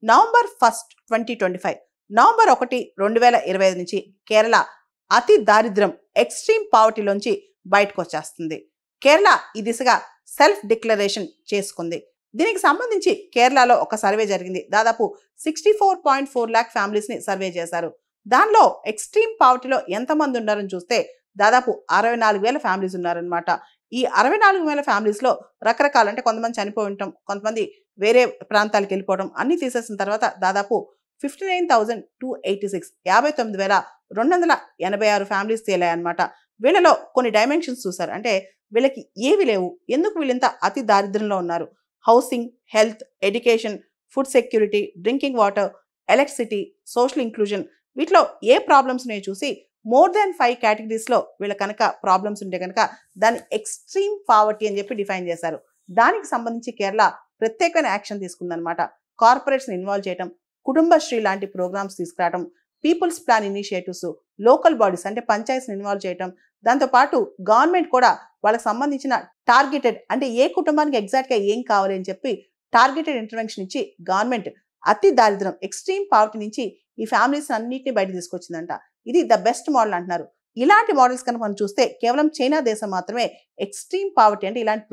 November 1, 2025 నుంచి కేరళ అతి దారిద్ర్యం ఎక్స్ట్రీమ్ పావర్టీలోంచి బయటకు వచ్చేస్తుంది. కేరళ ఈ దిశగా సెల్ఫ్ డిక్లరేషన్ చేసుకుంది. దీనికి సంబంధించి కేరళలో ఒక సర్వే జరిగింది. దాదాపు 64.4 lakh ఫ్యామిలీస్ని సర్వే చేశారు. దానిలో ఎక్స్ట్రీమ్ పావర్టీలో ఎంతమంది ఉన్నారని చూస్తే దాదాపు 64,000 ఫ్యామిలీస్ ఉన్నారనమాట. ఈ 64,000 ఫ్యామిలీస్లో రకరకాల, అంటే కొంతమంది చనిపోయి ఉంటాం, కొంతమంది వేరే ప్రాంతాలకు వెళ్ళిపోవడం, అన్ని తీసేసిన తర్వాత దాదాపు 59,286 59,286 ఫ్యామిలీస్ తేలాయన్నమాట. వీళ్ళలో కొన్ని డైమెన్షన్స్ చూసారు. అంటే వీళ్ళకి ఏవి లేవు, ఎందుకు వీళ్ళంత అతి దారిద్ర్యంలో ఉన్నారు? Housing, health, education, food security, drinking water, electricity, social inclusion, వీటిలో ఏ ప్రాబ్లమ్స్ ఉన్నాయో చూసి మోర్ దాన్ 5 కేటగిరీస్లో వీళ్ళ కనుక ప్రాబ్లమ్స్ ఉంటే కనుక దాన్ని ఎక్స్ట్రీమ్ పావర్టీ అని చెప్పి డిఫైన్ చేశారు. దానికి సంబంధించి కేరళ ప్రత్యేకమైన యాక్షన్ తీసుకుందనమాట. కార్పొరేట్స్ని ఇన్వాల్వ్ చేయడం, కుటుంబశ్రీ లాంటి ప్రోగ్రామ్స్ తీసుకురావడం, people's plan initiatives, local bodies అంటే పంచాయత్స్ని ఇన్వాల్వ్ చేయడం, దాంతోపాటు గవర్నమెంట్ కూడా వాళ్ళకి సంబంధించిన టార్గెటెడ్, అంటే ఏ కుటుంబానికి ఎగ్జాక్ట్గా ఏం కావాలి అని చెప్పి టార్గెటెడ్ ఇంటర్వెన్షన్ ఇచ్చి గవర్నమెంట్ అతి దారిద్ర్యం ఎక్స్ట్రీమ్ పావర్టీ నుంచి ఈ ఫ్యామిలీస్ అన్నింటినీ బయట తీసుకొచ్చిందంట. ఇది ద బెస్ట్ మోడల్ అంటున్నారు. ఇలాంటి మోడల్స్ కనుక మనం చూస్తే కేవలం చైనా దేశం మాత్రమే ఎక్స్ట్రీమ్ పావర్టీ, అంటే ఇలాంటి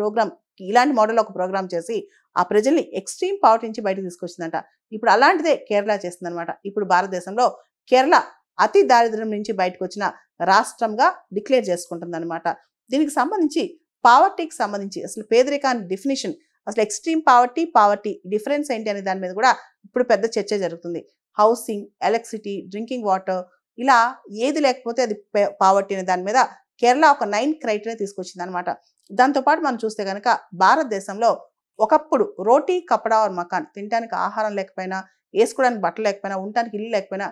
మోడల్ ఒక ప్రోగ్రామ్ చేసి ఆ ప్రజల్ని ఎక్స్ట్రీమ్ పావర్టీ నుంచి బయట తీసుకొచ్చిందంట. ఇప్పుడు అలాంటిదే కేరళ చేస్తుందన్నమాట. ఇప్పుడు భారతదేశంలో కేరళ అతి దారిద్ర్యం నుంచి బయటకు వచ్చిన రాష్ట్రంగా డిక్లేర్ చేసుకుంటుందన్నమాట. దీనికి సంబంధించి పావర్టీకి సంబంధించి అసలు పేదరికాన్ని డెఫినేషన్, అసలు ఎక్స్ట్రీమ్ పావర్టీ డిఫరెన్స్ ఏంటి అనే దాని మీద కూడా ఇప్పుడు పెద్ద చర్చ జరుగుతుంది. హౌసింగ్, ఎలక్ట్రిసిటీ, డ్రింకింగ్ వాటర్, ఇలా ఏది లేకపోతే అది పావర్టీ అనే దాని మీద కేరళ ఒక 9 క్రైటీరియా తీసుకొచ్చింది అనమాట. దాంతోపాటు మనం చూస్తే కనుక భారతదేశంలో ఒకప్పుడు రోటీ, కపడా ఆర్ మకాన్, తినడానికి ఆహారం లేకపోయినా, వేసుకోవడానికి బట్టలు లేకపోయినా, ఉండటానికి ఇల్లు లేకపోయినా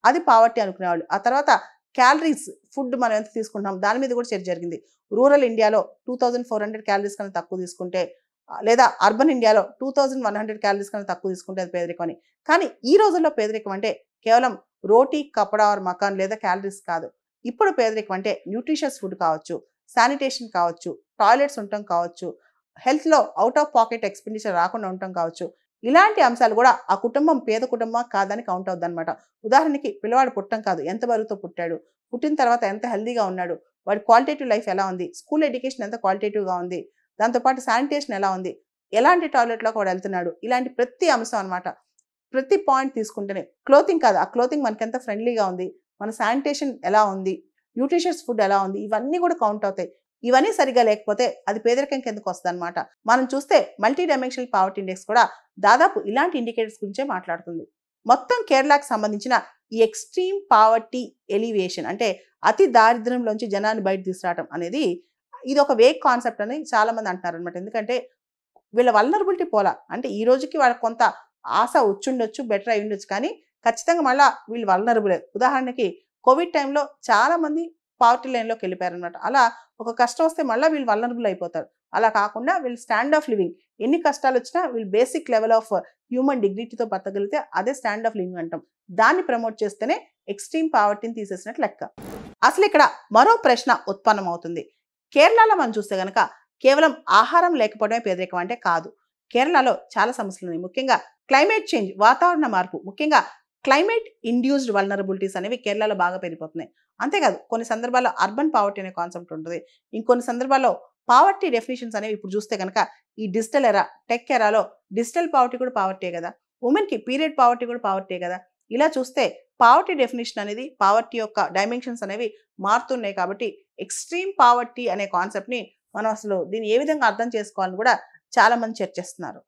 అది పావర్టీ అనుకునేవాళ్ళు. ఆ తర్వాత క్యాలరీస్, ఫుడ్ మనం ఎంత తీసుకుంటున్నాం దాని మీద కూడా చర్చ జరిగింది. రూరల్ ఇండియాలో 2,400 క్యాలరీస్ కన్నా తక్కువ తీసుకుంటే, లేదా అర్బన్ ఇండియాలో 2,100 క్యాలరీస్ కన్నా తక్కువ తీసుకుంటే అది పేదరికం అని. కానీ ఈ రోజుల్లో పేదరికం అంటే కేవలం రోటీ, కపడా ఆర్ మకాన్ లేదా క్యాలరీస్ కాదు. ఇప్పుడు పేదరికం అంటే న్యూట్రిషియస్ ఫుడ్ కావచ్చు, శానిటేషన్ కావచ్చు, టాయిలెట్స్ ఉండటం కావచ్చు, హెల్త్లో అవుట్ ఆఫ్ పాకెట్ ఎక్స్పెండిచర్ రాకుండా ఉండటం కావచ్చు. ఇలాంటి అంశాలు కూడా ఆ కుటుంబం పేద కుటుంబం కాదని కౌంట్ అవుద్ది అనమాట. ఉదాహరణకి పిల్లవాడు పుట్టడం కాదు, ఎంత బరువుతో పుట్టాడు, పుట్టిన తర్వాత ఎంత హెల్దీగా ఉన్నాడు, వాడి క్వాలిటేటివ్ లైఫ్ ఎలా ఉంది, స్కూల్ ఎడ్యుకేషన్ ఎంత క్వాలిటేటివ్గా ఉంది, దాంతోపాటు శానిటేషన్ ఎలా ఉంది, ఎలాంటి టాయిలెట్లోకి వాడు వెళ్తున్నాడు, ఇలాంటి ప్రతి అంశం అనమాట. ప్రతి పాయింట్ తీసుకుంటేనే, క్లోతింగ్ కాదు, ఆ క్లోతింగ్ మనకి ఎంత ఫ్రెండ్లీగా ఉంది, మన శానిటేషన్ ఎలా ఉంది, న్యూట్రిషియస్ ఫుడ్ ఎలా ఉంది, ఇవన్నీ కూడా కౌంట్ అవుతాయి. ఇవన్నీ సరిగా లేకపోతే అది పేదరికం కిందకు వస్తుంది అనమాట. మనం చూస్తే మల్టీ డైమెన్షనల్ పావర్టీ ఇండెక్స్ కూడా దాదాపు ఇలాంటి ఇండికేటర్స్ గురించే మాట్లాడుతుంది. మొత్తం కేరళకు సంబంధించిన ఈ ఎక్స్ట్రీమ్ పావర్టీ ఎలివేషన్, అంటే అతి దారిద్ర్యంలోంచి జనాన్ని బయట తీసుకురావడం అనేది ఇది ఒక వేగ్ కాన్సెప్ట్ అని చాలా మంది అంటున్నారు అనమాట. ఎందుకంటే వీళ్ళ వల్నరబిలిటీ పోలా, అంటే ఈ రోజుకి వాళ్ళకి కొంత ఆశ వచ్చుండొచ్చు, బెటర్ అయి ఉండొచ్చు, కానీ ఖచ్చితంగా మళ్ళీ వీళ్ళు వల్నరబులే. ఉదాహరణకి కోవిడ్ టైంలో చాలా మంది పావర్టీ లైన్లోకి వెళ్ళిపోయారనమాట. అలా ఒక కష్టం వస్తే మళ్ళీ వీళ్ళు వల్నరబుల్ అయిపోతారు. అలా కాకుండా వీళ్ళు స్టాండ్ ఆఫ్ లివింగ్, ఎన్ని కష్టాలు వచ్చినా వీళ్ళు బేసిక్ లెవెల్ ఆఫ్ హ్యూమన్ డిగ్నిటీతో బతకగలిగితే అదే స్టాండ్ ఆఫ్ లివింగ్ అంటాం. దాన్ని ప్రమోట్ చేస్తేనే ఎక్స్ట్రీమ్ పావర్టీని తీసేసినట్లు లెక్క. అసలు ఇక్కడ మరో ప్రశ్న ఉత్పన్నం అవుతుంది. కేరళలో మనం చూస్తే కనుక కేవలం ఆహారం లేకపోవడమే పేదరికం అంటే కాదు. కేరళలో చాలా సమస్యలు ఉన్నాయి. ముఖ్యంగా క్లైమేట్ చేంజ్, వాతావరణ మార్పు, ముఖ్యంగా క్లైమేట్ ఇండ్యూస్డ్ వల్నరబిలిటీస్ అనేవి కేరళలో బాగా పెరిగిపోతున్నాయి. అంతేకాదు కొన్ని సందర్భాల్లో అర్బన్ పావర్టీ అనే కాన్సెప్ట్ ఉంటుంది. ఇంకొన్ని సందర్భాల్లో పావర్టీ డెఫినేషన్స్ అనేవి ఇప్పుడు చూస్తే కనుక ఈ డిజిటల్ ఎరా, టెక్ ఎరాలో డిజిటల్ పావర్టీ కూడా పావర్టీ కదా, ఉమెన్కి పీరియడ్ పావర్టీ కూడా పావర్టీ కదా. ఇలా చూస్తే పావర్టీ డెఫినేషన్ అనేది, పావర్టీ యొక్క డైమెన్షన్స్ అనేవి మారుతున్నాయి. కాబట్టి ఎక్స్ట్రీమ్ పావర్టీ అనే కాన్సెప్ట్ని మనం అసలు దీన్ని ఏ విధంగా అర్థం చేసుకోవాలని కూడా చాలా మంది చర్చిస్తున్నారు.